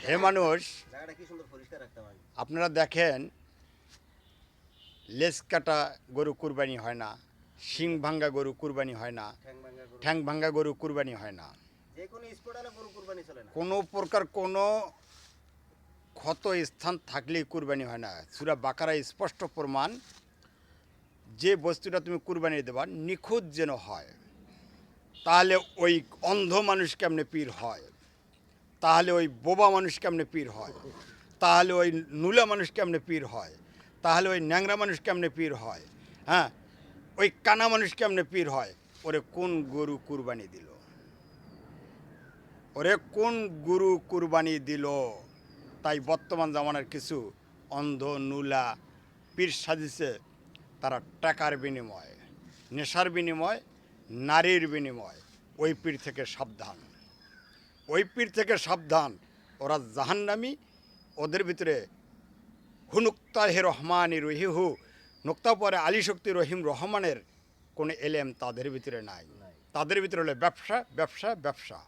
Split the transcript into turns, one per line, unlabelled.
হে মানুষ, আপনারা দেখেন লেজ কাটা গরু কুরবানি হয় না, শিং ভাঙ্গা গরু কুরবানি হয় না, ঠ্যাং ভাঙ্গা গরু কুরবানি হয় না, কোনো প্রকার কোনো ক্ষত স্থান থাকলেই কুরবানি হয় না। সূরা বাকারায় স্পষ্ট প্রমাণ, যে বস্তুটা তুমি কুরবানি দেবা নিখুঁত যেন হয়। তাহলে ওই অন্ধ মানুষ কেমনে পীর হয়, তাহলে ওই বোবা মানুষ কেমনে পীর হয়, তাহলে ওই নুলা মানুষ কেমনে পীর হয়, তাহলে ওই ন্যাংরা মানুষ কেমনে পীর হয়, হ্যাঁ, ওই কানা মানুষ কেমনে পীর হয়। ওরে কোন গরু কুরবানি দিল, ওরে কোন গুরু কুরবানি দিল। তাই বর্তমান জামানার কিছু অন্ধ নুলা পীর সাজিছে, তারা টাকার বিনিময়, নেশার বিনিময়, নারীর বিনিময়। ওই পীর থেকে সাবধান, ওই পীর থেকে সাবধান। ওরা জাহান্নামী। ওদের ভিতরে হুনুক্তাহে রহমানি রহিহু, নোক্তা পরে আলী শক্তি রহিম রহমানের কোনো এলেম তাদের ভিতরে নাই। তাদের ভিতরে হলো ব্যবসা, ব্যবসা, ব্যবসা।